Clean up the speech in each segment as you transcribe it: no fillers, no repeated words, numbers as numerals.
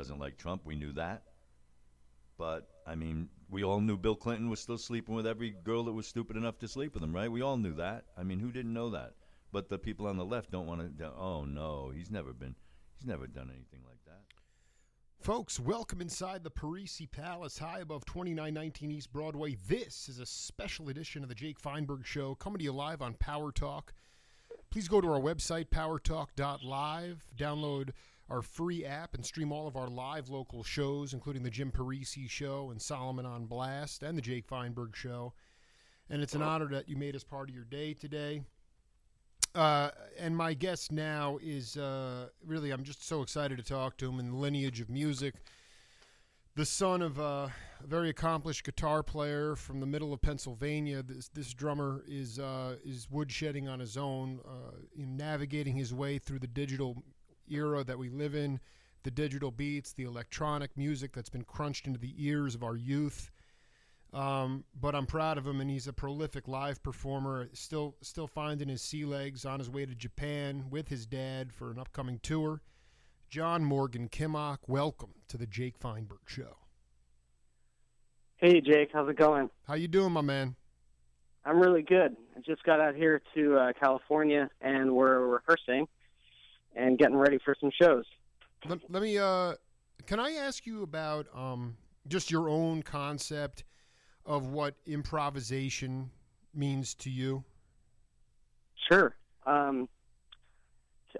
doesn't like Trump. We knew that. But, I mean, we all knew Bill Clinton was still sleeping with every girl that was stupid enough to sleep with him, right? We all knew that. I mean, who didn't know that? But the people on the left don't want to, oh, no, he's never done anything like that. Folks, welcome inside the Parisi Palace, high above 2919 East Broadway. This is a special edition of the Jake Feinberg Show, coming to you live on Power Talk. Please go to our website, powertalk.live, download our free app, and stream all of our live local shows, including the Jim Parisi Show and Solomon on Blast and the Jake Feinberg Show. And it's an honor that you made us part of your day today. And my guest now is really, I'm just so excited to talk to him in the lineage of music. The son of a very accomplished guitar player from the middle of Pennsylvania. This drummer is woodshedding on his own, navigating his way through the digital era that we live in, the digital beats, the electronic music that's been crunched into the ears of our youth. But I'm proud of him, and he's a prolific live performer, still finding his sea legs on his way to Japan with his dad for an upcoming tour. John Morgan Kimock, welcome to the Jake Feinberg Show. Hey, Jake. How's it going? How you doing, my man? I'm really good. I just got out here to California, and we're rehearsing and getting ready for some shows. Let me, can I ask you about just your own concept of what improvisation means to you? Sure.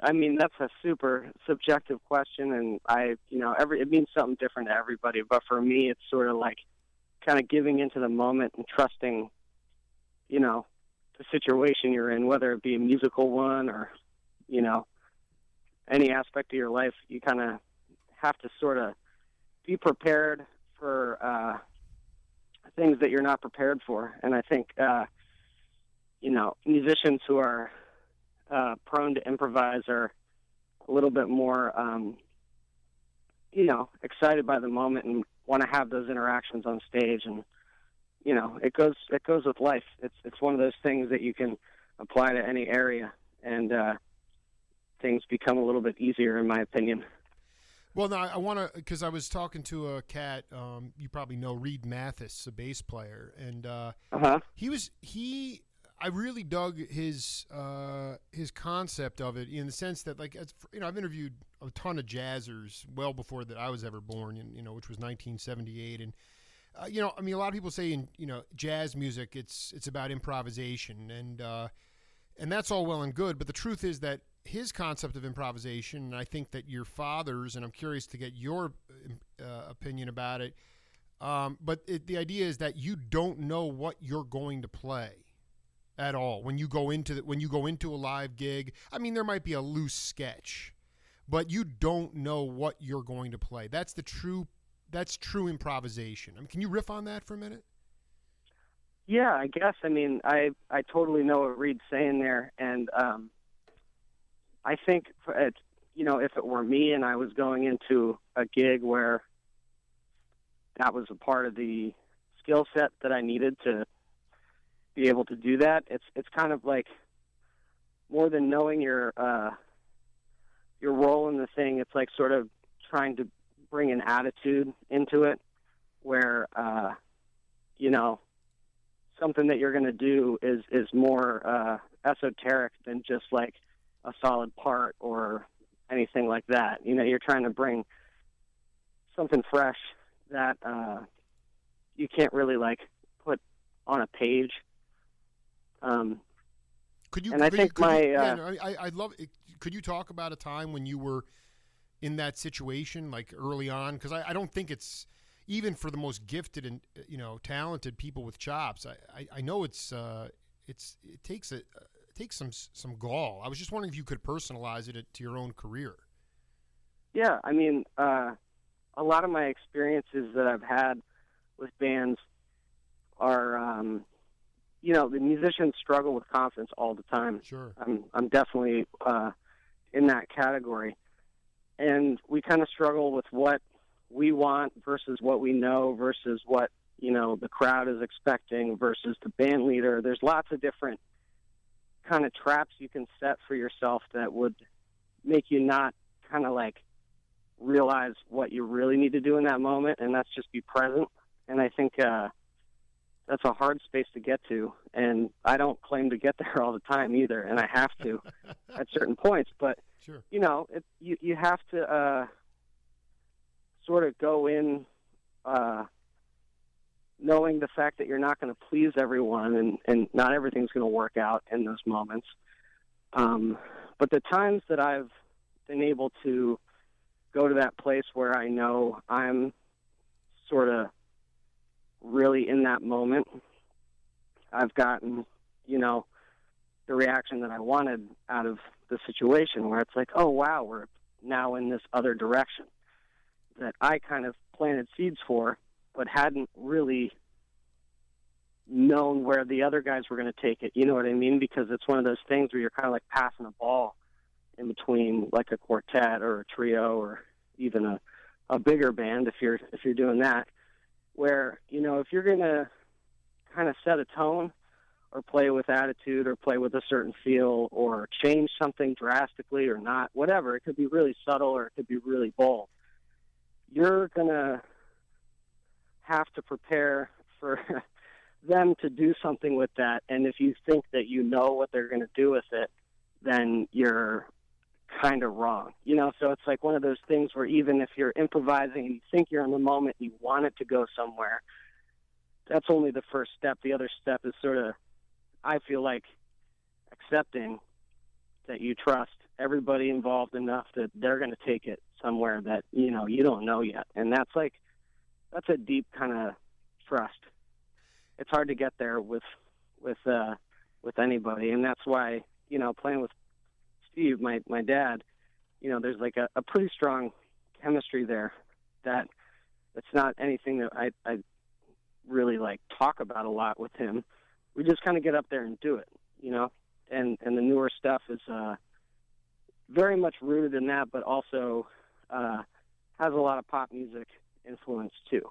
I mean, that's a super subjective question, and it means something different to everybody. But for me, it's sort of like kind of giving into the moment and trusting, the situation you're in, whether it be a musical one or, any aspect of your life. You kind of have to sort of be prepared for things that you're not prepared for. And I think, musicians who are prone to improvise are a little bit more, excited by the moment and want to have those interactions on stage. And, it goes with life. It's one of those things that you can apply to any area, and things become a little bit easier, in my opinion. Well, no, I want to, because I was talking to a cat, you probably know Reed Mathis, a bass player, and I really dug his concept of it, in the sense that, like, I've interviewed a ton of jazzers well before that I was ever born, which was 1978, and a lot of people say in jazz music it's about improvisation, and that's all well and good, but the truth is that his concept of improvisation, and I think that your father's, and I'm curious to get your opinion about it, but the idea is that you don't know what you're going to play at all when you go into a live gig. I mean, there might be a loose sketch, but you don't know what you're going to play. That's true improvisation. I mean, can you riff on that for a minute? Yeah, I guess. I mean, I totally know what Reed's saying there, and I think if it were me and I was going into a gig where that was a part of the skill set that I needed to be able to do that, it's kind of like, more than knowing your role in the thing, it's like sort of trying to bring an attitude into it where something that you're going to do is more esoteric than just like a solid part or anything like that. You're trying to bring something fresh that you can't really like put on a page. I love it. Could you talk about a time when you were in that situation, like early on? Because I don't think it's, even for the most gifted and talented people with chops, I know it takes some gall. I was just wondering if you could personalize it to your own career. Yeah, I mean, a lot of my experiences that I've had with bands are, the musicians struggle with confidence all the time. Sure. I'm definitely in that category. And we kind of struggle with what we want versus what we know versus what, the crowd is expecting versus the band leader. There's lots of different kind of traps you can set for yourself that would make you not kind of like realize what you really need to do in that moment, and that's just be present. And I think that's a hard space to get to, and I don't claim to get there all the time either, and I have to at certain points. But Sure. you have to sort of go in knowing the fact that you're not going to please everyone, and not everything's going to work out in those moments. But the times that I've been able to go to that place where I know I'm sort of really in that moment, I've gotten, the reaction that I wanted out of the situation, where it's like, oh, wow, we're now in this other direction that I kind of planted seeds for, but hadn't really known where the other guys were going to take it. You know what I mean? Because it's one of those things where you're kind of like passing a ball in between, like a quartet or a trio or even a bigger band if you're doing that, where, if you're going to kind of set a tone or play with attitude or play with a certain feel or change something drastically or not, whatever, it could be really subtle or it could be really bold. You're going to have to prepare for them to do something with that. And if you think that you know what they're going to do with it, then you're kind of wrong. So it's like one of those things where even if you're improvising and you think you're in the moment, you want it to go somewhere, that's only the first step. The other step is sort of, I feel like, accepting that you trust everybody involved enough that they're going to take it somewhere that, you don't know yet. And that's a deep kind of trust. It's hard to get there with anybody. And that's why, playing with Steve, my dad, there's like a pretty strong chemistry there that it's not anything that I really like talk about a lot with him. We just kind of get up there and do it, and the newer stuff is very much rooted in that, but also has a lot of pop music influence too,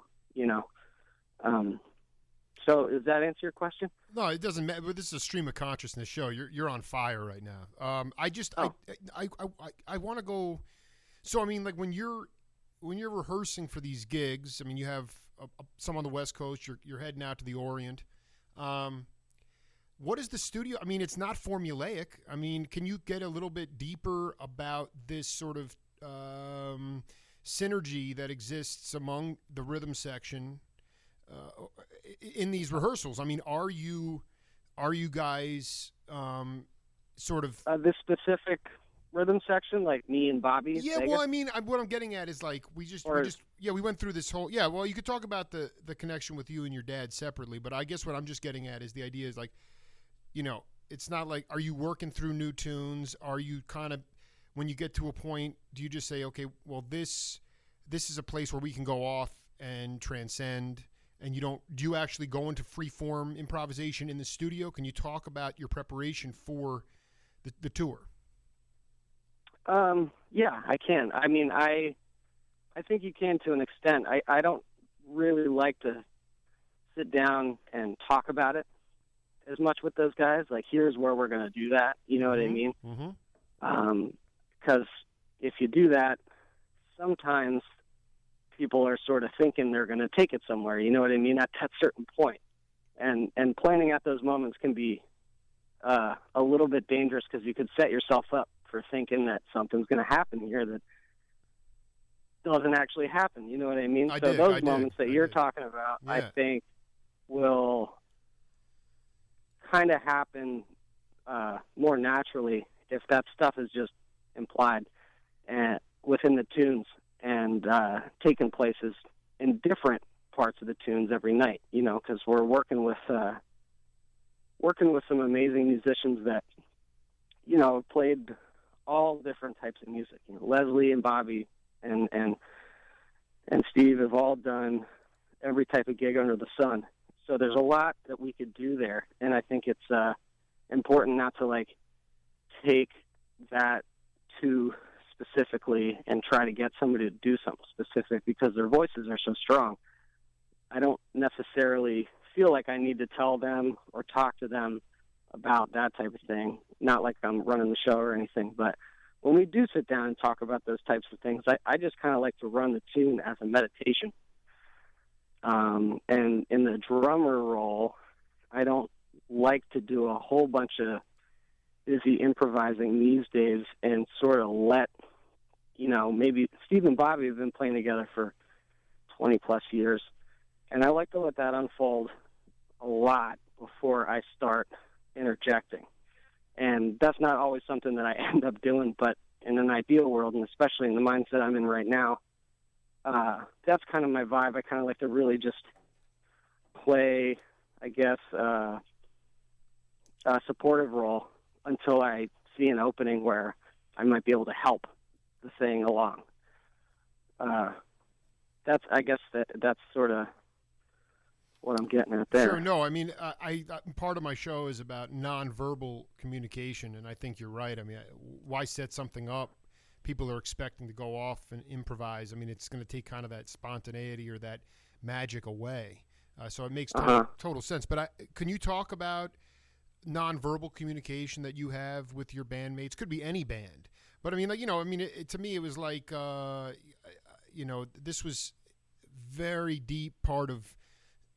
So does that answer your question? No, it doesn't matter. But this is a stream of consciousness show. You're on fire right now. I want to go. So I mean, like when you're rehearsing for these gigs, I mean, you have some on the West Coast. You're heading out to the Orient. What is the studio? I mean, it's not formulaic. I mean, can you get a little bit deeper about this sort of synergy that exists among the rhythm section in these rehearsals? I mean, are you guys sort of this specific rhythm section, like me and Bobby? Yeah, Vegas? well, I mean, what I'm getting at is like we went through this whole well, you could talk about the connection with you and your dad separately, but I guess what I'm just getting at is the idea is like, it's not like, are you working through new tunes? Are you kind of, when you get to a point, do you just say, okay, well, this is a place where we can go off and transcend? And do you actually go into free form improvisation in the studio? Can you talk about your preparation for the tour? Yeah, I can. I mean, I think you can to an extent. I don't really like to sit down and talk about it as much with those guys. Like, here's where we're going to do that. You know what I mean? Mm-hmm. Because if you do that, sometimes people are sort of thinking they're going to take it somewhere. You know what I mean? At that certain point. And planning at those moments can be a little bit dangerous, because you could set yourself up for thinking that something's going to happen here that doesn't actually happen. You know what I mean? Those moments that you're talking about, yeah, I think will kind of happen more naturally if that stuff is just implied within the tunes and taking places in different parts of the tunes every night, because we're working with some amazing musicians that, played all different types of music. Leslie and Bobby and Steve have all done every type of gig under the sun. So there's a lot that we could do there, and I think it's important not to like take that too specifically and try to get somebody to do something specific, because their voices are so strong. I don't necessarily feel like I need to tell them or talk to them about that type of thing. Not like I'm running the show or anything, but when we do sit down and talk about those types of things, I just kind of like to run the tune as a meditation. And in the drummer role, I don't like to do a whole bunch of busy improvising these days and sort of let, maybe Steve and Bobby have been playing together for 20 plus years. And I like to let that unfold a lot before I start interjecting. And that's not always something that I end up doing, but in an ideal world, and especially in the mindset I'm in right now, that's kind of my vibe. I kind of like to really just play, I guess, a supportive role until I see an opening where I might be able to help the thing along. That's sort of what I'm getting at there. Sure. No, I mean, I part of my show is about nonverbal communication, and I think you're right. I mean, why set something up? People are expecting to go off and improvise. I mean, it's going to take kind of that spontaneity or that magic away. So it makes total sense. But can you talk about nonverbal communication that you have with your bandmates? Could be any band. But I mean, to me, it was like, this was very deep part of,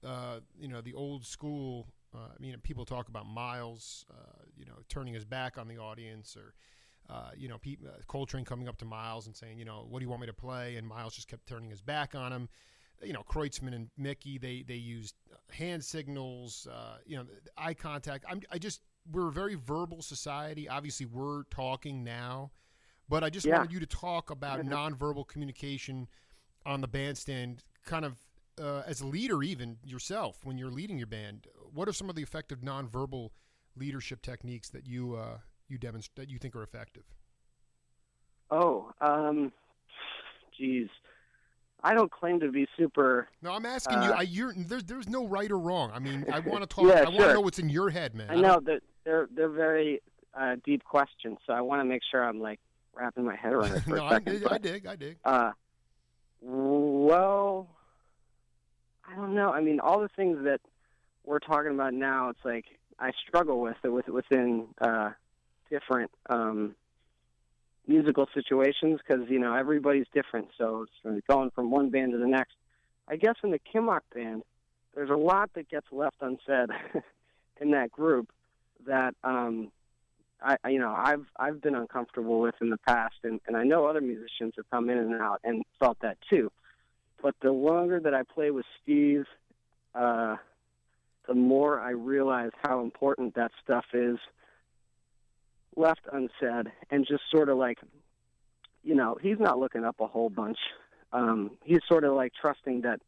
the old school. People talk about Miles, turning his back on the audience, or, Coltrane coming up to Miles and saying, what do you want me to play? And Miles just kept turning his back on him. Kreutzmann and Mickey, they used hand signals, eye contact. We're a very verbal society. Obviously, we're talking now, but I just wanted you to talk about nonverbal communication on the bandstand, kind of as a leader, even yourself when you're leading your band. What are some of the effective nonverbal leadership techniques that you demonstrate that you think are effective? Geez. I don't claim to be super. No, I'm asking you. There's no right or wrong. I mean, I want to talk. Yeah, I want to know what's in your head, man. I know that they're very deep questions, so I want to make sure I'm like wrapping my head around it for a second. I dig. Well, I don't know. I mean, all the things that we're talking about now, it's like I struggle with it within different musical situations because, everybody's different. So it's going from one band to the next. I guess in the Kimock band, there's a lot that gets left unsaid in that group that I've been uncomfortable with in the past, and I know other musicians have come in and out and felt that too. But the longer that I play with Steve, the more I realize how important that stuff is left unsaid, and just sort of like, he's not looking up a whole bunch. He's sort of like trusting that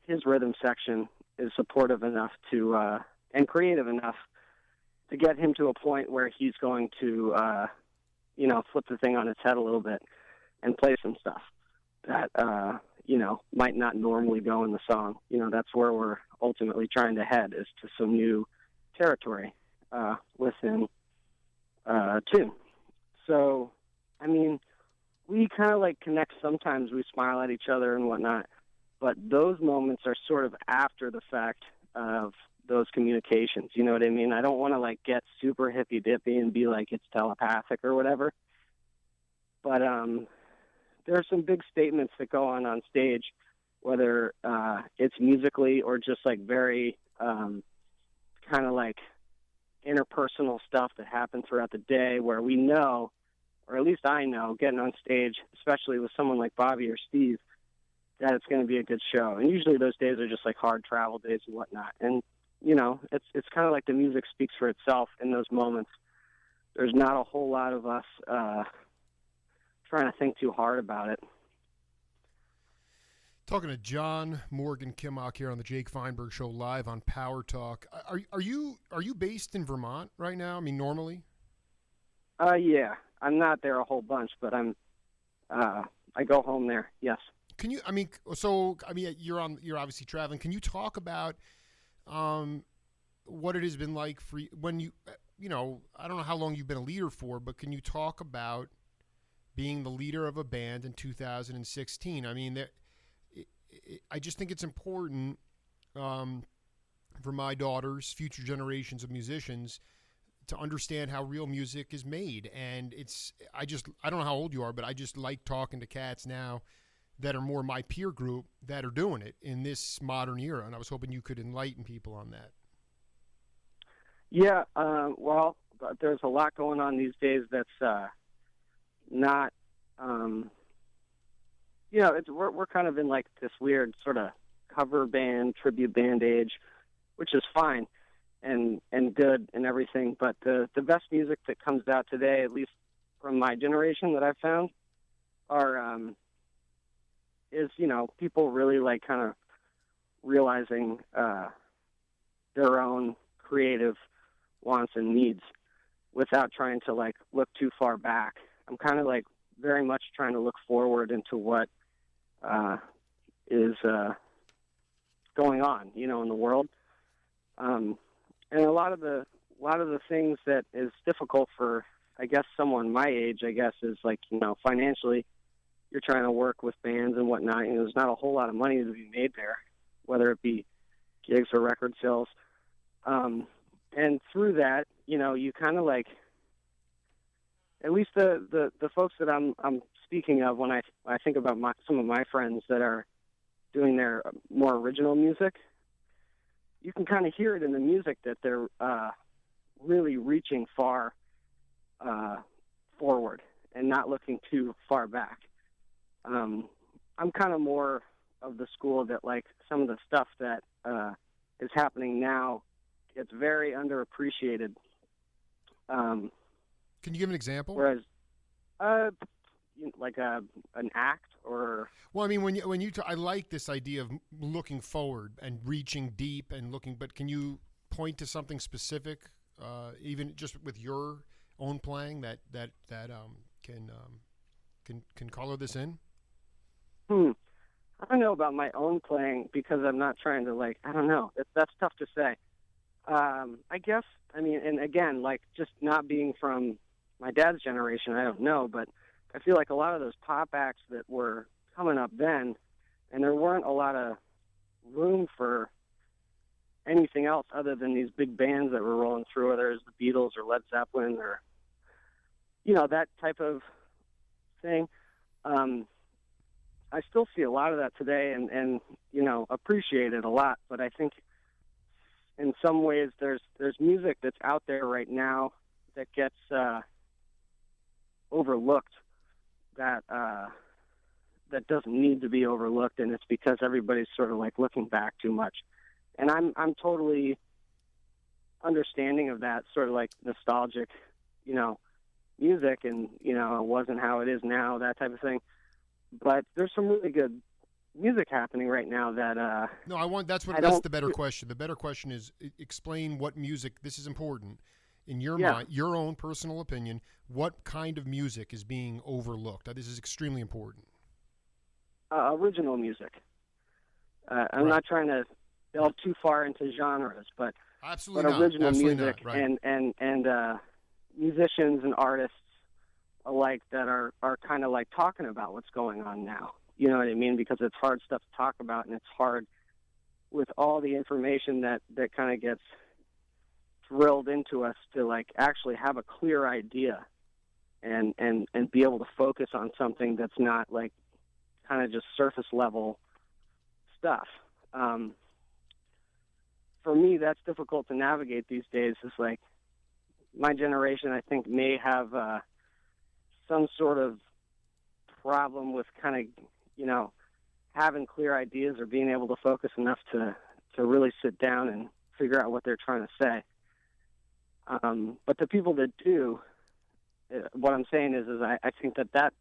his rhythm section is supportive enough to and creative enough to get him to a point where he's going to, flip the thing on its head a little bit and play some stuff that, might not normally go in the song. That's where we're ultimately trying to head, is to some new territory within tune. So, I mean, we kind of like connect sometimes. We smile at each other and whatnot, but those moments are sort of after the fact of those communications. You know what I mean? I don't want to like get super hippy dippy and be like it's telepathic or whatever. But there are some big statements that go on stage, whether it's musically or just like very kind of like interpersonal stuff that happened throughout the day, where we know, or at least I know, getting on stage, especially with someone like Bobby or Steve, that it's going to be a good show. And usually those days are just like hard travel days and whatnot. And it's kind of like the music speaks for itself in those moments. There's not a whole lot of us trying to think too hard about it. Talking to John Morgan Kimock here on the Jake Feinberg Show live on Power Talk. Are you based in Vermont right now? I mean, normally. Yeah, I'm not there a whole bunch, but I go home there. Yes. Can you? You're obviously traveling. Can you talk about what it has been like for when you? I don't know how long you've been a leader for, but can you talk about being the leader of a band in 2016? I mean, I just think it's important for my daughters, future generations of musicians, to understand how real music is made. And I don't know how old you are, but I just like talking to cats now that are more my peer group that are doing it in this modern era. And I was hoping you could enlighten people on that. Yeah, well, there's a lot going on these days that's not, we're kind of in like this weird sort of cover band, tribute band age, which is fine and good and everything. But the best music that comes out today, at least from my generation that I've found, is people really like kind of realizing their own creative wants and needs without trying to like look too far back. I'm kind of like very much trying to look forward into what is going on, in the world. And a lot of the things that is difficult for, I guess, someone my age, I guess, is like, financially, you're trying to work with bands and whatnot. There's not a whole lot of money to be made there, whether it be gigs or record sales. And through that, you kind of like, at least the folks that I'm speaking of when I think about some of my friends that are doing their more original music, you can kind of hear it in the music that they're really reaching far forward and not looking too far back. I'm kind of more of the school that like some of the stuff that is happening now, it's very underappreciated. Can you give an example? Whereas, like an act or. Well, I mean, I like this idea of looking forward and reaching deep and looking. But can you point to something specific, even just with your own playing that can color this in? I don't know about my own playing because I'm not trying to like. I don't know. That's tough to say. I guess. I mean, and again, like just not being from my dad's generation, I don't know, but I feel like a lot of those pop acts that were coming up then, and there weren't a lot of room for anything else other than these big bands that were rolling through, whether it's the Beatles or Led Zeppelin or, that type of thing. I still see a lot of that today and appreciate it a lot, but I think in some ways there's music that's out there right now that gets overlooked that doesn't need to be overlooked, and it's because everybody's sort of like looking back too much. And I'm totally understanding of that sort of like nostalgic, music and, it wasn't how it is now, that type of thing. But there's some really good music happening right now that that's the better question. The better question is explain what music, this is important. In your mind, your own personal opinion, what kind of music is being overlooked? This is extremely important. Original music. I'm not trying to delve too far into genres, but original music and musicians and artists alike that are kind of like talking about what's going on now. You know what I mean? Because it's hard stuff to talk about, and it's hard with all the information that kind of gets drilled into us to like actually have a clear idea and be able to focus on something that's not like kind of just surface level stuff. For me, that's difficult to navigate these days. It's like my generation, I think, may have some sort of problem with kind of, having clear ideas or being able to focus enough to really sit down and figure out what they're trying to say. But the people that do, what I'm saying is I think that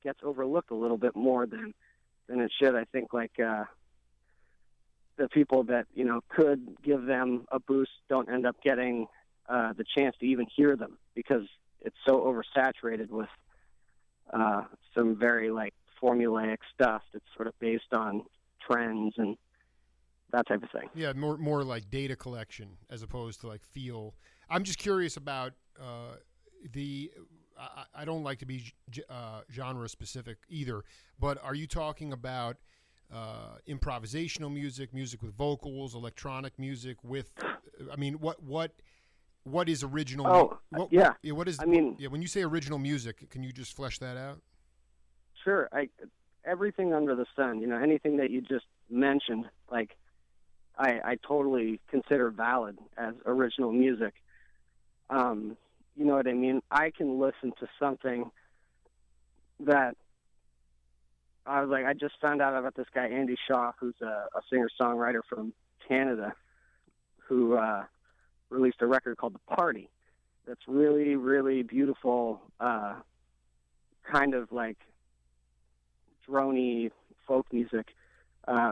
gets overlooked a little bit more than it should. I think like the people that could give them a boost don't end up getting the chance to even hear them because it's so oversaturated with some very like formulaic stuff that's sort of based on trends and that type of thing. Yeah, more like data collection as opposed to like feel. I'm just curious about I don't like to be genre specific either, but are you talking about improvisational music with vocals, electronic music with, I mean, what what is original? Yeah. What is? I mean, when you say original music, can you just flesh that out? sure. Everything under the sun. Anything that you just mentioned, like I totally consider valid as original music. You know what I mean? I can listen to something that I was like, I just found out about this guy Andy Shaw, who's a singer-songwriter from Canada, who released a record called The Party. That's really, really beautiful, kind of like droney folk music,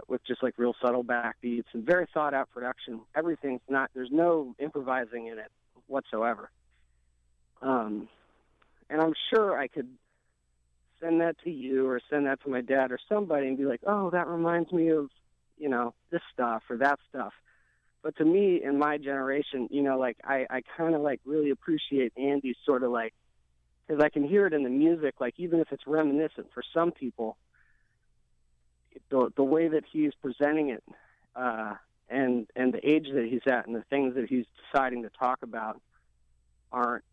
with just like real subtle backbeats and very thought out production. There's no improvising in it whatsoever. And I'm sure I could send that to you or send that to my dad or somebody and be like, oh, that reminds me of, this stuff or that stuff. But to me, in my generation, like I kind of like really appreciate Andy's sort of like, because I can hear it in the music, like even if it's reminiscent for some people, the way that he's presenting it, and the age that he's at and the things that he's deciding to talk about aren't,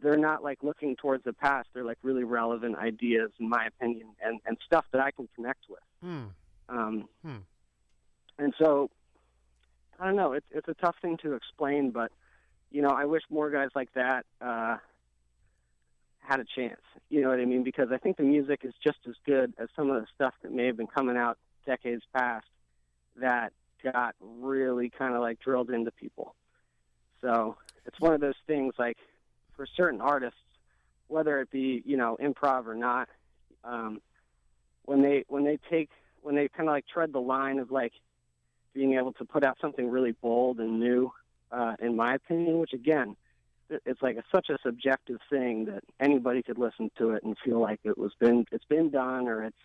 they're not like looking towards the past. They're like really relevant ideas, in my opinion, and stuff that I can connect with. And so, I don't know, it's a tough thing to explain, but, I wish more guys like that had a chance. You know what I mean? Because I think the music is just as good as some of the stuff that may have been coming out decades past that got really kind of like drilled into people. So it's one of those things, like, for certain artists, whether it be, improv or not, when they kind of like tread the line of like being able to put out something really bold and new, in my opinion, which again, it's like such a subjective thing that anybody could listen to it and feel like it's been done, or it's,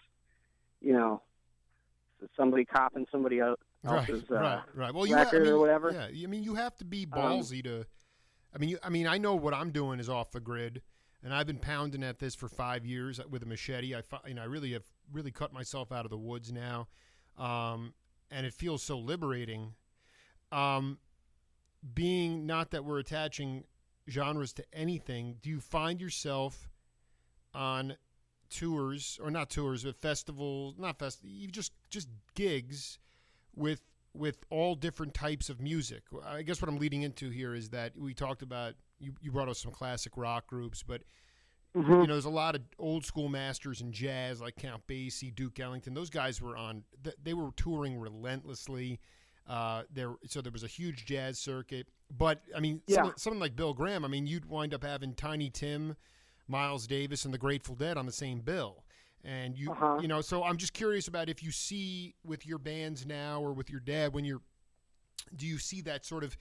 somebody copying somebody else's right. Well, record or whatever. Yeah, I mean, you have to be ballsy to. I mean, I know what I'm doing is off the grid, and I've been pounding at this for 5 years with a machete. I really have cut myself out of the woods now, and it feels so liberating. Being not that we're attaching genres to anything, do you find yourself on tours, or not tours, but festivals, just gigs with all different types of music? I guess what I'm leading into here is that we talked about, you brought us some classic rock groups, but there's a lot of old school masters in jazz like Count Basie, Duke Ellington. Those guys were they were touring relentlessly. So there was a huge jazz circuit. But I mean, someone like Bill Graham, I mean, you'd wind up having Tiny Tim, Miles Davis, and the Grateful Dead on the same bill. And so I'm just curious about if you see with your bands now or with your dad, do you see that sort of,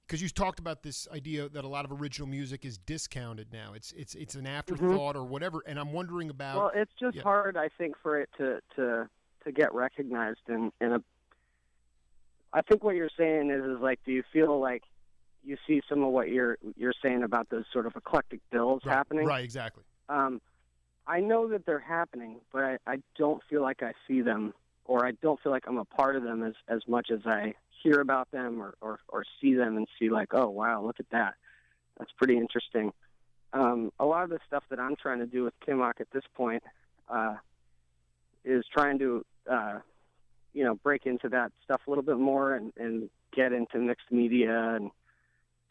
because you talked about this idea that a lot of original music is discounted now. It's an afterthought or whatever. And I'm wondering about. Well, it's just hard, I think, for it to get recognized in a. I think what you're saying is like, do you feel like you see some of what you're saying about those sort of eclectic bills happening? Right, exactly. I know that they're happening, but I don't feel like I see them, or I don't feel like I'm a part of them as much as I hear about them or see them and see like, oh, wow, look at that. That's pretty interesting. A lot of the stuff that I'm trying to do with Kimock at this point is trying to, break into that stuff a little bit more and get into mixed media and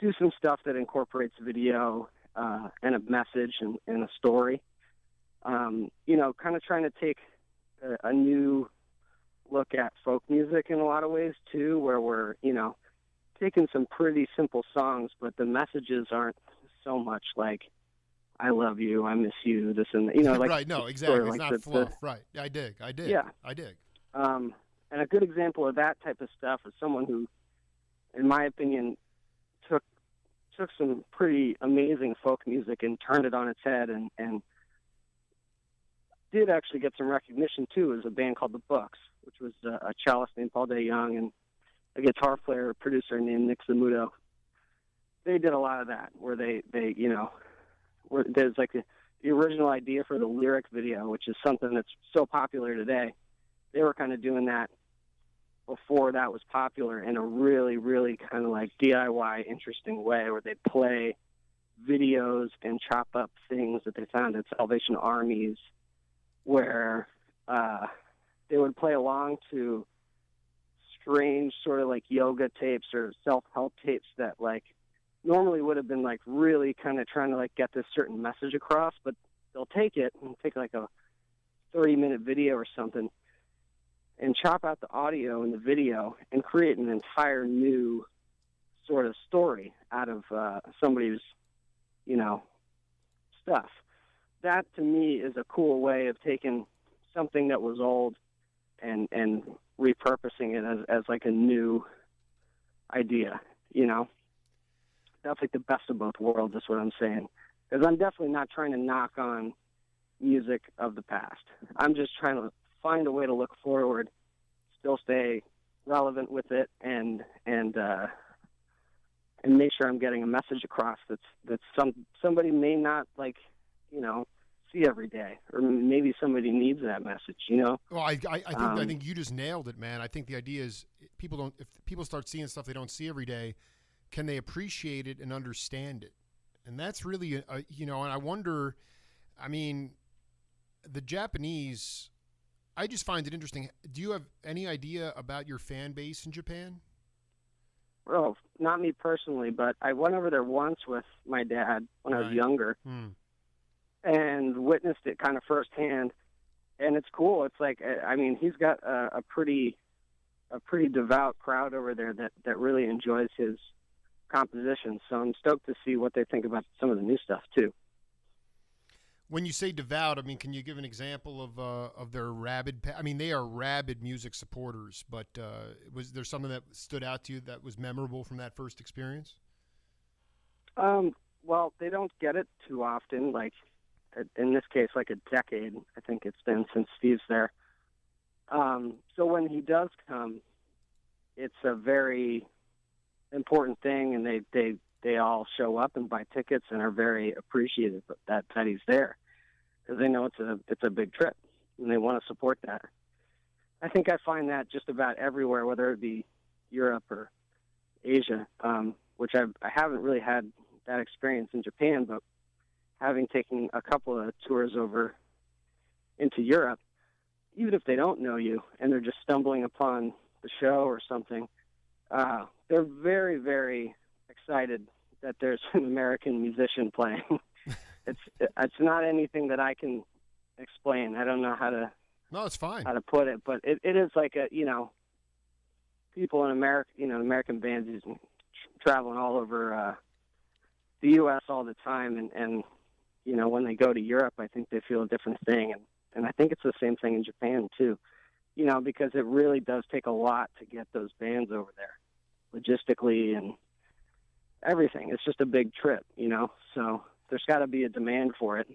do some stuff that incorporates video and a message and a story. Kind of trying to take a new look at folk music in a lot of ways too, where we're, taking some pretty simple songs, but the messages aren't so much like, I love you, I miss you, this and that, like. Right, no, exactly. It's like not fluff. Right. I dig. Yeah. I dig. And a good example of that type of stuff is someone who, in my opinion, took some pretty amazing folk music and turned it on its head and did actually get some recognition too, is a band called The Books, which was a cellist named Paul Day Young and a guitar player, producer named Nick Zamuto. They did a lot of that, where they where there's like the original idea for the lyric video, which is something that's so popular today. They were kind of doing that before that was popular in a really, really kind of like DIY interesting way, where they play videos and chop up things that they found at Salvation Armies, where they would play along to strange sort of like yoga tapes or self-help tapes that like normally would have been like really kind of trying to like get this certain message across, but they'll take it and take like a 30-minute video or something and chop out the audio and the video and create an entire new sort of story out of somebody's, stuff. That to me is a cool way of taking something that was old and repurposing it as like a new idea, That's like the best of both worlds, is what I'm saying. Because I'm definitely not trying to knock on music of the past. I'm just trying to find a way to look forward, still stay relevant with it, and make sure I'm getting a message across that's somebody may not see every day, or maybe somebody needs that message. Well, I think you just nailed it, man. I think the idea is if people start seeing stuff they don't see every day, can they appreciate it and understand it? And that's really and I wonder. I mean, the Japanese. I just find it interesting. Do you have any idea about your fan base in Japan? Well, not me personally, but I went over there once with my dad when I was younger and witnessed it kind of firsthand. And it's cool. It's like, I mean, he's got a pretty devout crowd over there that really enjoys his compositions. So I'm stoked to see what they think about some of the new stuff too. When you say devout, I mean, can you give an example of their rabid? I mean, they are rabid music supporters. But was there something that stood out to you that was memorable from that first experience? Well, they don't get it too often. Like in this case, like a decade, I think it's been since Steve's there. So when he does come, it's a very important thing, and they all show up and buy tickets and are very appreciative that he's there, because they know it's a big trip and they want to support that. I think I find that just about everywhere, whether it be Europe or Asia, which I haven't really had that experience in Japan, but having taken a couple of tours over into Europe, even if they don't know you and they're just stumbling upon the show or something, they're very, very excited that there's an American musician playing. It's not anything that I can explain. I don't know how to. No, it's fine. How to put it, but it is like people in America, American bands traveling all over the U.S. all the time, and when they go to Europe, I think they feel a different thing, and I think it's the same thing in Japan too, because it really does take a lot to get those bands over there, logistically and everything. It's just a big trip, so there's got to be a demand for it.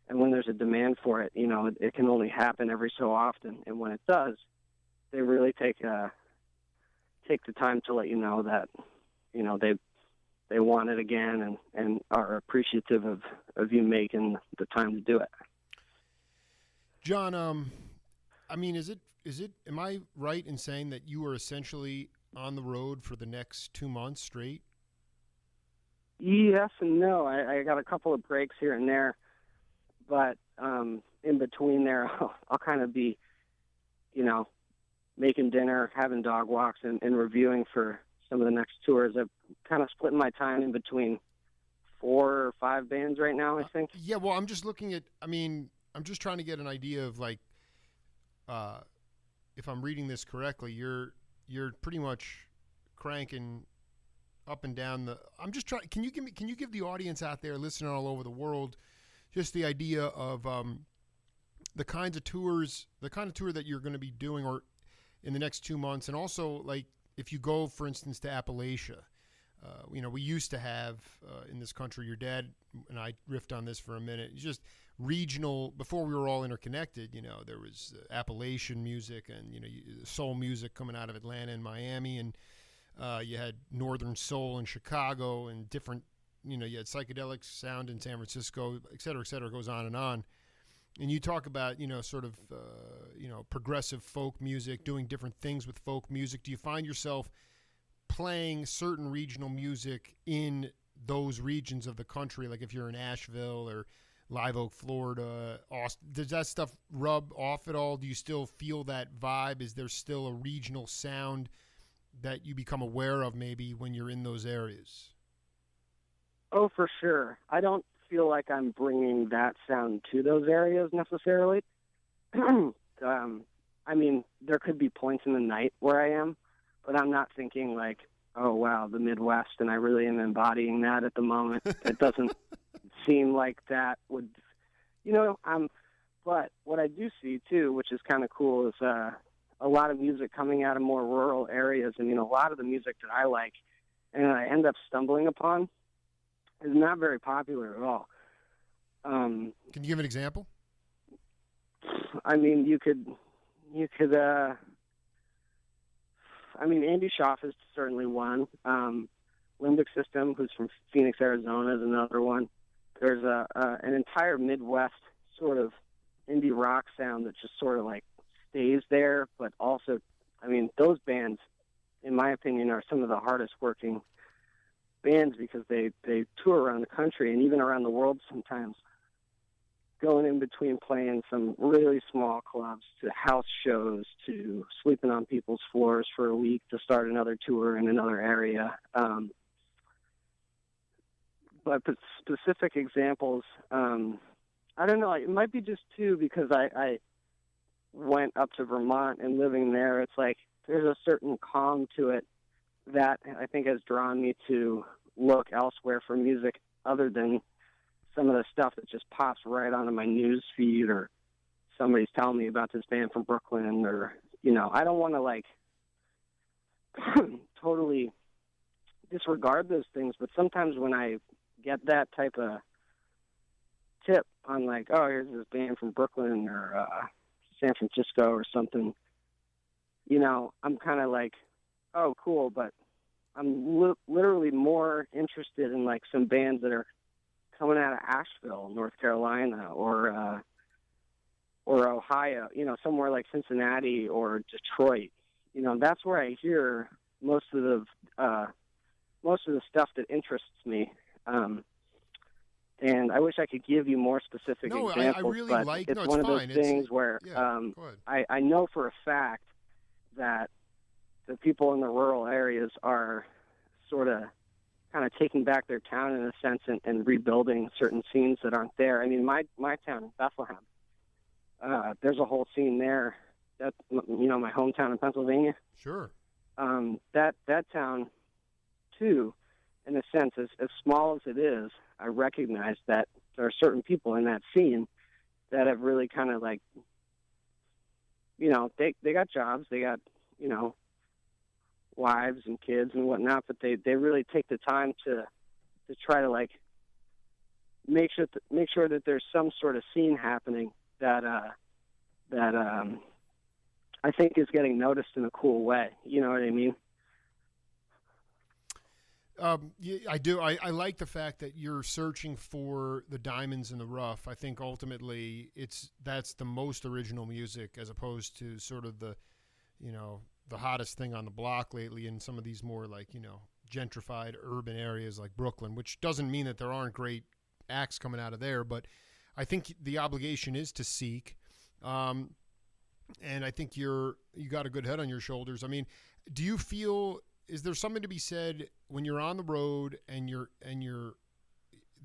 And when there's a demand for it, it can only happen every so often. And when it does, they really take the time to let you know that, they want it again and are appreciative of you making the time to do it. John, I mean, is it, am I right in saying that you are essentially on the road for the next 2 months straight? Yes and no. I got a couple of breaks here and there, but in between there, I'll kind of be, making dinner, having dog walks, and reviewing for some of the next tours. I've kind of split my time in between 4 or 5 bands right now, I think. Yeah, well, I'm just looking at, I'm just trying to get an idea of, like, if I'm reading this correctly, you're pretty much cranking up and down the. I'm just trying. Can you give the audience out there listening all over the world just the idea of the kind of tour that you're going to be doing or in the next 2 months, and also, like, if you go, for instance, to Appalachia, we used to have in this country. Your dad and I riffed on this for a minute. It's just regional. Before we were all interconnected, there was Appalachian music and soul music coming out of Atlanta and Miami, and you had Northern Soul in Chicago, and different. You had psychedelic sound in San Francisco, et cetera, goes on and on. And you talk about, sort of, progressive folk music, doing different things with folk music. Do you find yourself playing certain regional music in those regions of the country? Like if you're in Asheville or Live Oak, Florida, Austin, does that stuff rub off at all? Do you still feel that vibe? Is there still a regional sound that you become aware of maybe when you're in those areas? Oh, for sure. I don't feel like I'm bringing that sound to those areas necessarily. I mean, there could be points in the night where I am, but I'm not thinking like, oh, wow, the Midwest, and I really am embodying that at the moment. It doesn't seem like that would, but what I do see, too, which is kind of cool, is a lot of music coming out of more rural areas. I mean, a lot of the music that I like and I end up stumbling upon is not very popular at all. Can you give an example? I mean, you could. I mean, Andy Schaaf is certainly one. Limbic System, who's from Phoenix, Arizona, is another one. There's an entire Midwest sort of indie rock sound that just sort of like stays there, but also, I mean, those bands, in my opinion, are some of the hardest working bands because they tour around the country and even around the world sometimes, going in between playing some really small clubs to house shows to sleeping on people's floors for a week to start another tour in another area. But specific examples, I don't know, it might be just two because I went up to Vermont and living there, it's like there's a certain calm to it that I think has drawn me to look elsewhere for music other than some of the stuff that just pops right onto my news feed or somebody's telling me about this band from Brooklyn or, I don't want to like totally disregard those things, but sometimes when I get that type of tip on like, oh, here's this band from Brooklyn or San Francisco or something, I'm kind of like, oh, cool, but I'm literally more interested in like some bands that are coming out of Asheville, North Carolina, or Ohio, somewhere like Cincinnati or Detroit. That's where I hear most of the stuff that interests me. And I wish I could give you more specific examples, I really but like. it's No, it's one of those fine. things where go ahead. I know for a fact that the people in the rural areas are sort of kind of taking back their town in a sense and rebuilding certain scenes that aren't there. I mean, my town in Bethlehem, there's a whole scene there that, my hometown in Pennsylvania. Sure. That town, too, in a sense, as small as it is, I recognize that there are certain people in that scene that have really kind of like, they got jobs, they got, wives and kids and whatnot, but they really take the time to try to like make sure that there's some sort of scene happening that I think is getting noticed in a cool way. You know what I mean? Yeah, I do. I like the fact that you're searching for the diamonds in the rough. I think ultimately that's the most original music as opposed to sort of the hottest thing on the block lately in some of these more like, gentrified urban areas like Brooklyn, which doesn't mean that there aren't great acts coming out of there, but I think the obligation is to seek. And I think you got a good head on your shoulders. I mean, do you feel, is there something to be said when you're on the road and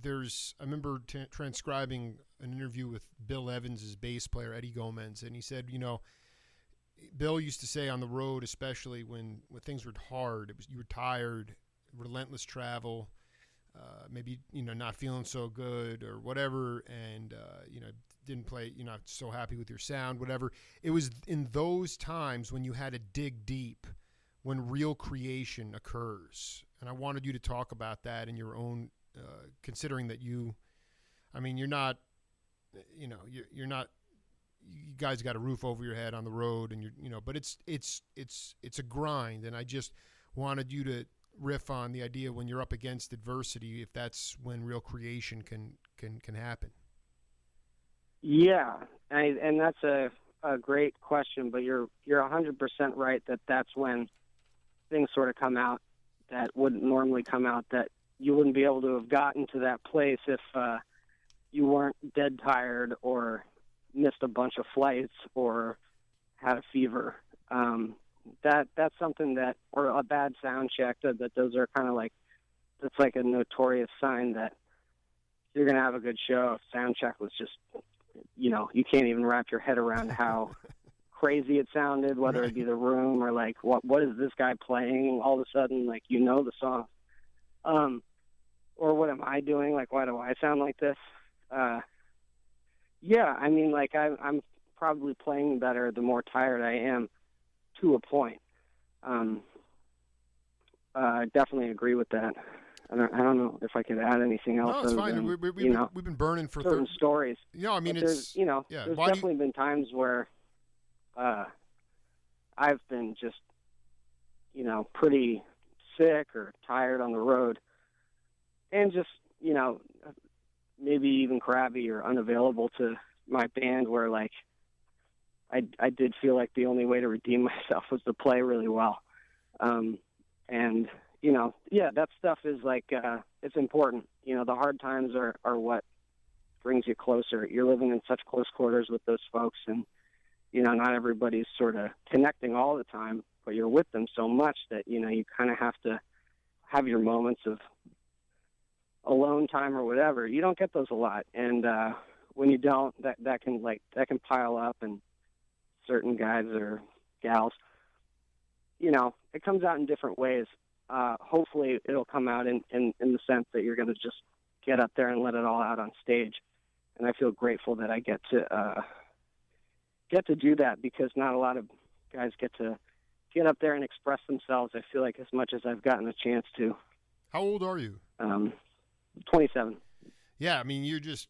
there's, I remember transcribing an interview with Bill Evans' bass player, Eddie Gomez, and he said, Bill used to say on the road, especially when things were hard, you were tired, relentless travel, maybe, not feeling so good or whatever, and, didn't play, you're not so happy with your sound, whatever. It was in those times when you had to dig deep, when real creation occurs. And I wanted you to talk about that in your own, considering that you're not, you're not, you guys got a roof over your head on the road and but it's a grind. And I just wanted you to riff on the idea when you're up against adversity, if that's when real creation can happen. Yeah, and that's a great question, but you're 100% right that that's when things sort of come out that wouldn't normally come out, that you wouldn't be able to have gotten to that place if you weren't dead tired or missed a bunch of flights or had a fever. That's something that, or a bad sound check, that those are kind of like, that's like a notorious sign that you're going to have a good show. If sound check was just, you can't even wrap your head around how crazy it sounded, whether it be the room or like, what is this guy playing? All of a sudden, like, the song. Or what am I doing? Like, why do I sound like this? Yeah, I mean, like, I'm probably playing better the more tired I am, to a point. I definitely agree with that. I don't know if I could add anything else. No, it's fine. Than, we've been burning for certain stories. I mean, but it's there's, yeah. there's Why do definitely been times where I've been just, pretty sick or tired on the road, and just, maybe even crabby or unavailable to my band, where like I did feel like the only way to redeem myself was to play really well. And, yeah, that stuff is like, it's important. The hard times are what brings you closer. You're living in such close quarters with those folks, and, not everybody's sort of connecting all the time, but you're with them so much that, you kind of have to have your moments of alone time or whatever. You don't get those a lot. And, when you don't, that can pile up, and certain guys or gals, it comes out in different ways. Hopefully it'll come out in the sense that you're going to just get up there and let it all out on stage. And I feel grateful that I get to do that, because not a lot of guys get to get up there and express themselves. I feel like as much as I've gotten a chance to. How old are you? 27. Yeah, I mean, you're just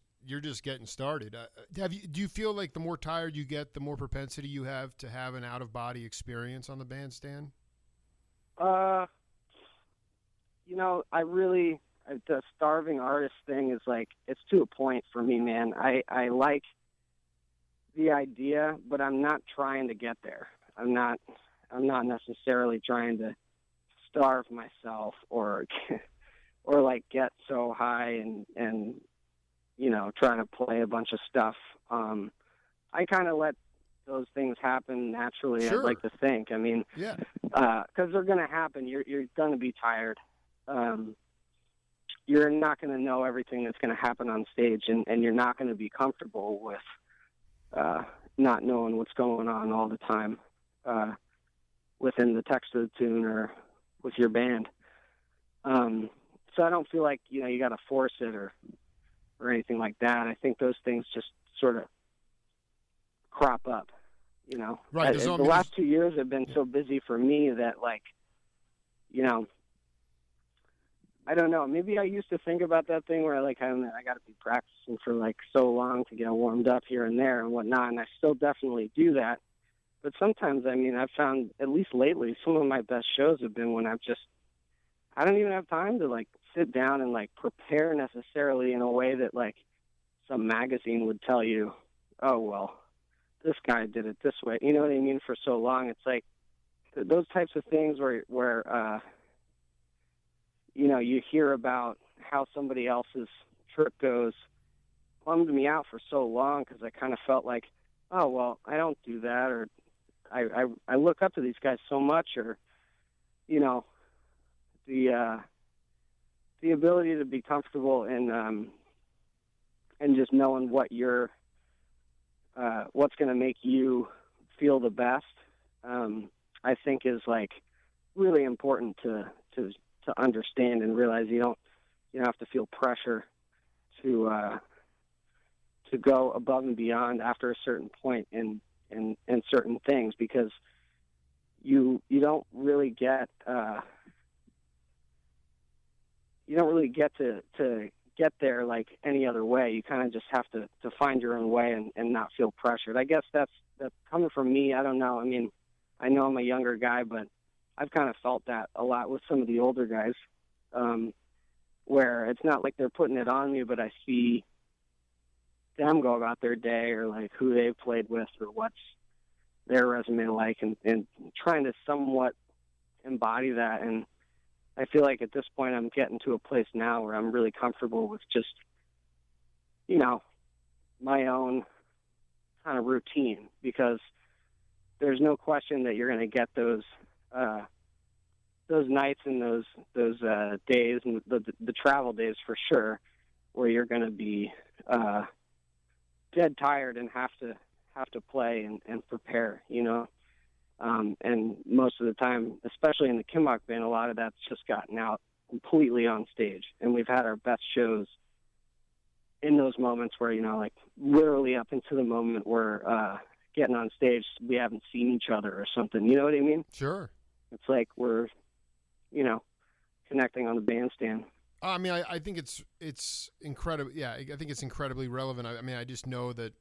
getting started. Do you feel like the more tired you get, the more propensity you have to have an out-of-body experience on the bandstand? The starving artist thing is like, it's to a point for me, man. I like the idea, but I'm not trying to get there. I'm not necessarily trying to starve myself or like get so high and trying to play a bunch of stuff. I kind of let those things happen naturally. Sure. I'd like to think. I mean, yeah, because they're going to happen. You're going to be tired. You're not going to know everything that's going to happen on stage, and you're not going to be comfortable with not knowing what's going on all the time within the text of the tune or with your band. So I don't feel like you got to force it or anything like that. I think those things just sort of crop up. Right. The last 2 years have been so busy for me that, like, I don't know. Maybe I used to think about that thing where, like, I got to be practicing for, like, so long to get warmed up here and there and whatnot, and I still definitely do that. But sometimes, I mean, I've found, at least lately, some of my best shows have been when I don't even have time to, like, sit down and, like, prepare necessarily in a way that, like, some magazine would tell you, oh, well, this guy did it this way. You know what I mean? For so long, it's like those types of things where you hear about how somebody else's trip goes, bummed me out for so long, because I kind of felt like, oh, well, I don't do that, or I look up to these guys so much, or, the ability to be comfortable and just knowing what's going to make you feel the best, I think is, like, really important to understand and realize. You don't have to feel pressure to go above and beyond after a certain point in certain things, because you don't really get to get there like any other way. You kind of just have to find your own way and not feel pressured. I guess that's coming from me. I don't know. I mean, I know I'm a younger guy, but I've kind of felt that a lot with some of the older guys, where it's not like they're putting it on me, but I see them go about their day, or like who they've played with, or what's their resume like, and trying to somewhat embody that. And I feel like at this point I'm getting to a place now where I'm really comfortable with just, my own kind of routine, because there's no question that you're going to get those nights and those days, and the travel days for sure, where you're going to be dead tired and have to play and prepare, and most of the time, especially in the Kimock band, a lot of that's just gotten out completely on stage, and we've had our best shows in those moments where, like literally up into the moment where getting on stage, we haven't seen each other or something, you know what I mean? Sure. It's like we're, connecting on the bandstand. I mean, I think it's incredible. Yeah, I think it's incredibly relevant. I mean, I just know that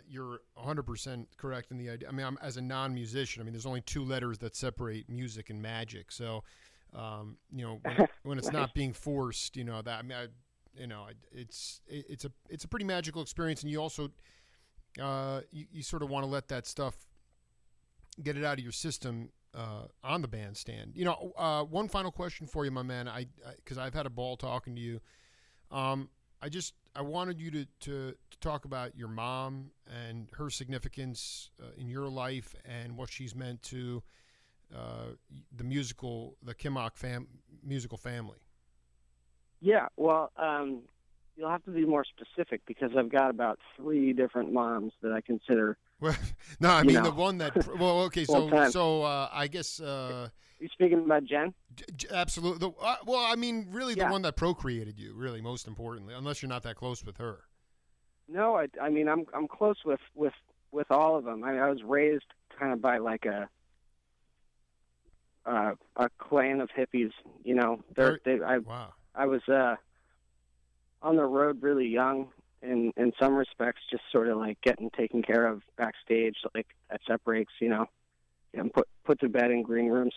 you're 100% correct in the idea. I mean, I'm, as a non-musician, I mean, there's only two letters that separate music and magic. So, when it's not being forced, that, I mean, it's a pretty magical experience, and you also you sort of want to let that stuff, get it out of your system on the bandstand. One final question for you, my man. Because I've had a ball talking to you. I wanted you to talk about your mom and her significance in your life and what she's meant to the Kimock musical family. Yeah, well, you'll have to be more specific, because I've got about 3 different moms that I consider. Well, no, I mean the one that. Well, okay, so I guess. You speaking about Jen? Absolutely. Well, I mean, really, the Yeah. one that procreated you, really, most importantly, unless you're not that close with her. No, I mean I'm close with all of them. I was raised kind of by like a clan of hippies. Wow. I was on the road really young, in some respects, just sort of like getting taken care of backstage, like at set breaks, and put to bed in green rooms.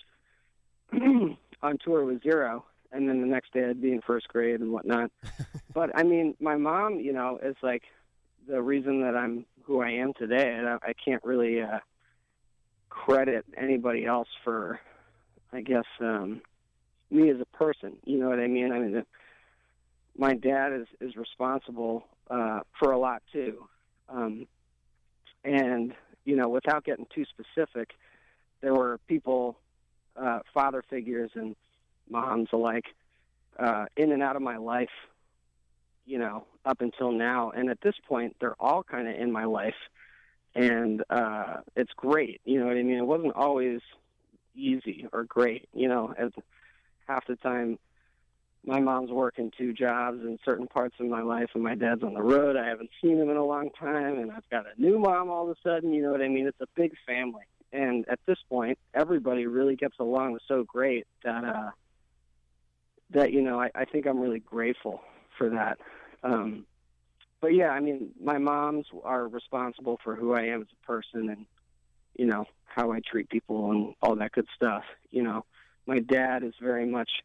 On tour with Zero, and then the next day I'd be in first grade and whatnot. But I mean, my mom, is like the reason that I'm who I am today, and I can't really credit anybody else for, I guess, me as a person. You know what I mean? I mean, my dad is responsible for a lot too, and without getting too specific, there were people, father figures and moms alike, in and out of my life, up until now. And at this point, they're all kind of in my life, and it's great. You know what I mean? It wasn't always easy or great. As half the time, my mom's working 2 jobs in certain parts of my life, and my dad's on the road. I haven't seen him in a long time, and I've got a new mom all of a sudden. You know what I mean? It's a big family. And at this point, everybody really gets along so great that I think I'm really grateful for that. But yeah, I mean, my moms are responsible for who I am as a person, and how I treat people and all that good stuff. My dad is very much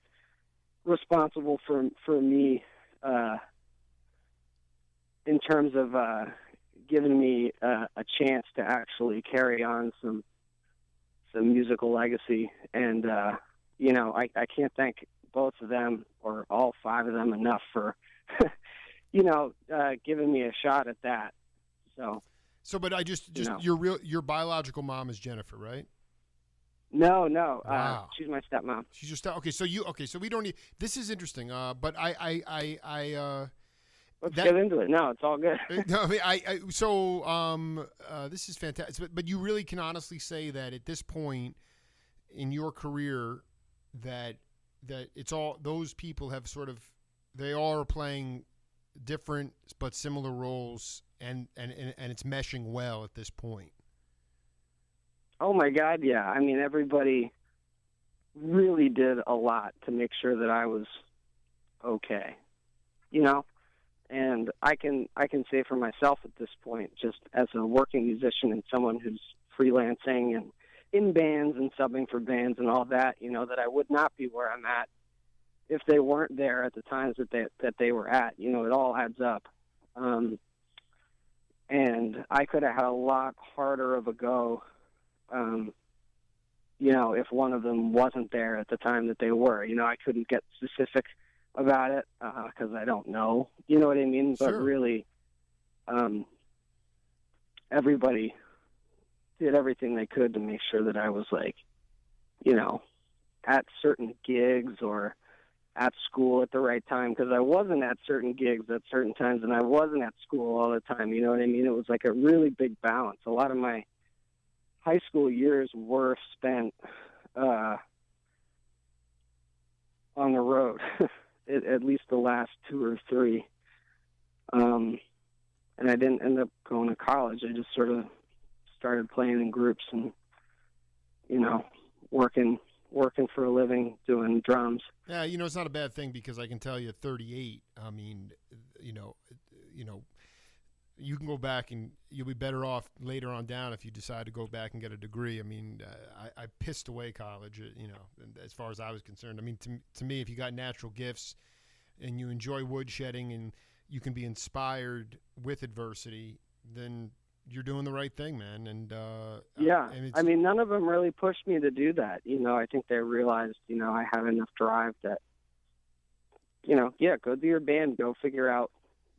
responsible for me in terms of giving me a chance to actually carry on some musical legacy. And I can't thank both of them, or all 5 of them, enough for giving me a shot at that. But I just your biological mom is Jennifer, right? No. Wow. She's my stepmom. She's your step. So we don't need. This is interesting. But Let's get into it. No, it's all good. No, I mean, this is fantastic. But you really can honestly say that at this point in your career, that it's all, those people have sort of, they are playing different but similar roles, and it's meshing well at this point. Oh my God, yeah. I mean, everybody really did a lot to make sure that I was okay. And I can say for myself at this point, just as a working musician and someone who's freelancing and in bands and subbing for bands and all that, that I would not be where I'm at if they weren't there at the times that they were at. It all adds up. and I could have had a lot harder of a go, if one of them wasn't there at the time that they were. I couldn't get specific about it because I don't know. You know what I mean? Sure. But really, everybody did everything they could to make sure that I was at certain gigs or at school at the right time, because I wasn't at certain gigs at certain times and I wasn't at school all the time. You know what I mean? It was like a really big balance. A lot of my high school years were spent on the road, at least the last 2 or 3. And I didn't end up going to college. I just sort of started playing in groups and, working for a living, doing drums. Yeah, it's not a bad thing, because I can tell you at 38, I mean, you can go back and you'll be better off later on down if you decide to go back and get a degree. I mean, I pissed away college, as far as I was concerned. I mean, to me, if you got natural gifts and you enjoy woodshedding and you can be inspired with adversity, then you're doing the right thing, man. And yeah, and I mean, none of them really pushed me to do that. I think they realized, I had enough drive that, go do your band, go figure out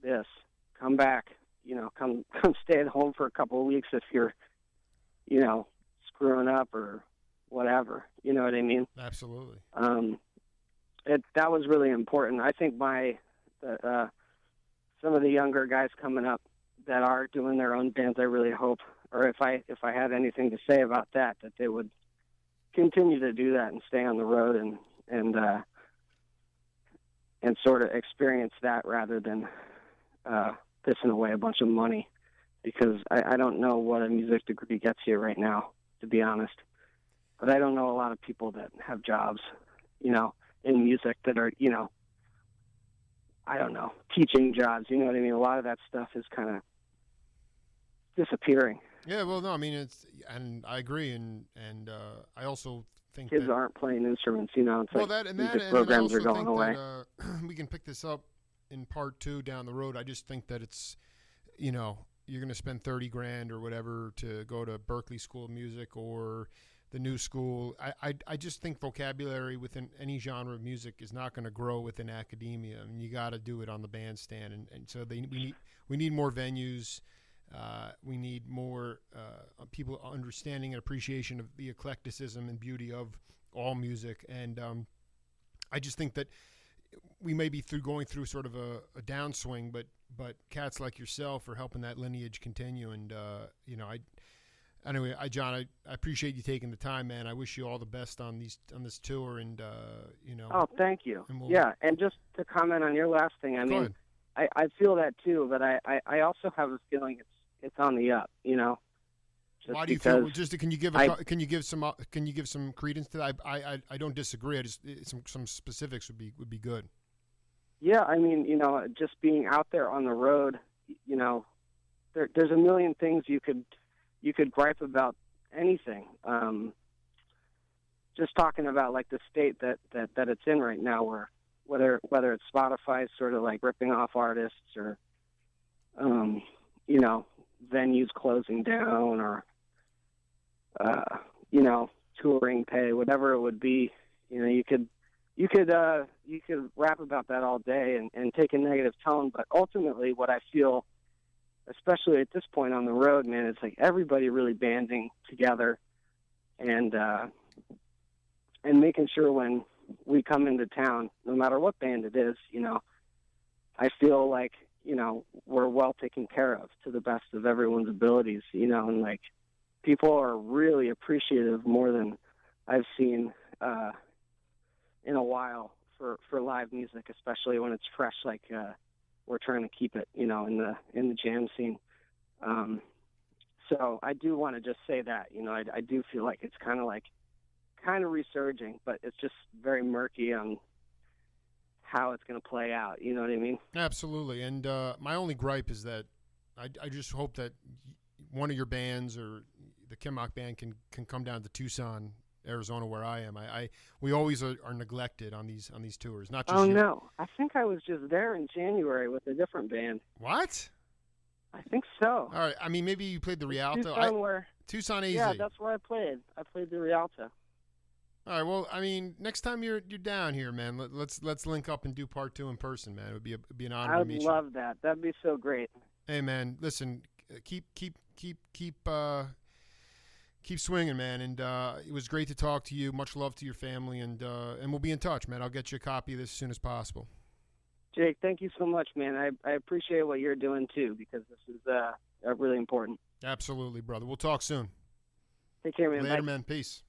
this, come back, come stay at home for a couple of weeks if you're, screwing up or whatever. You know what I mean? Absolutely. That was really important. I think some of the younger guys coming up that are doing their own bands, I really hope, or if I had anything to say about that they would continue to do that and stay on the road and sort of experience that rather than pissing away a bunch of money, because I don't know what a music degree gets you right now, to be honest. But I don't know a lot of people that have jobs, in music that are, I don't know, teaching jobs. You know what I mean? A lot of that stuff is kind of disappearing. Yeah, well, no, I mean, and I agree, and I also think kids aren't playing instruments. It's well, like and music that, programs and are I also going think away. that we can pick this up in part 2 down the road. I just think that it's, you're going to spend $30,000 or whatever to go to Berklee School of Music or the new school. I just think vocabulary within any genre of music is not going to grow within academia. I mean, you got to do it on the bandstand, and so we need more venues. We need more people understanding and appreciation of the eclecticism and beauty of all music. And I just think that we may be going through sort of a downswing, but cats like yourself are helping that lineage continue. And John, I appreciate you taking the time, man. I wish you all the best on this tour, and Oh, thank you. And and just to comment on your last thing, I mean, I feel that too, but I also have a feeling it's on the up. Why do you feel? Can you give some credence to that? I don't disagree. I just some specifics would be good. Yeah, I mean, just being out there on the road, there's a million things you could gripe about anything. Just talking about like the state that it's in right now, where whether it's Spotify sort of like ripping off artists or venues closing down or touring pay, whatever it would be. You could rap about that all day and take a negative tone, but ultimately what I feel, especially at this point on the road, man, it's like everybody really banding together and making sure when we come into town, no matter what band it is, I feel like, we're well taken care of to the best of everyone's abilities, and like people are really appreciative, more than I've seen in a while for live music, especially when it's fresh, like we're trying to keep it, in the jam scene. So I do want to just say that, I do feel like it's kind of resurging, but it's just very murky on how it's going to play out. You know what I mean? Absolutely. And my only gripe is that I just hope that one of your bands or the Kimock band can come down to Tucson, Arizona, where I am. We always are neglected on these tours. Not just no, I think I was just there in January with a different band. What? I think so. All right. I mean, maybe you played the Rialto. Tucson AZ. Yeah, that's where I played. I played the Rialto. All right. Well, I mean, next time you're down here, man, let's link up and do part 2 in person, man. It would be an honor I to would meet love that. That'd be so great. you. Hey, man, listen, keep swinging, man. And it was great to talk to you. Much love to your family, and we'll be in touch, man. I'll get you a copy of this as soon as possible. Jake, thank you so much, man. I appreciate what you're doing too, because this is really important. Absolutely, brother. We'll talk soon. Take care, man. Later, Bye. man. Peace.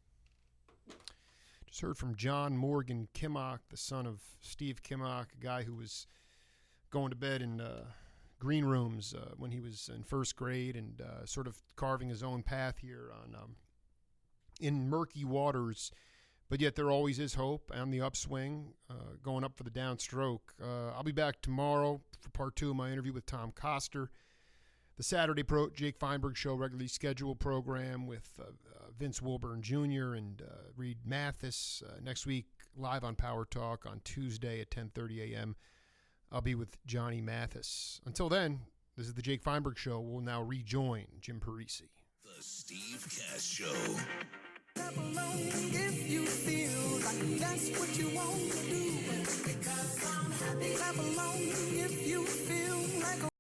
Just heard from John Morgan Kimock, the son of Steve Kimock, a guy who was going to bed in green rooms when he was in first grade, and sort of carving his own path here in murky waters. But yet there always is hope on the upswing, going up for the downstroke. I'll be back tomorrow for part 2 of my interview with Tom Coster. The Saturday Jake Feinberg Show regularly scheduled program with Vince Wilburn Jr. and Reed Mathis. Next week, live on Power Talk on Tuesday at 10:30 a.m. I'll be with Johnny Mathis. Until then, this is the Jake Feinberg Show. We'll now rejoin Jim Parisi. The Steve Cass Show. Clap along if you feel like that's what you want to do. Because I'm happy. Clap along if you feel like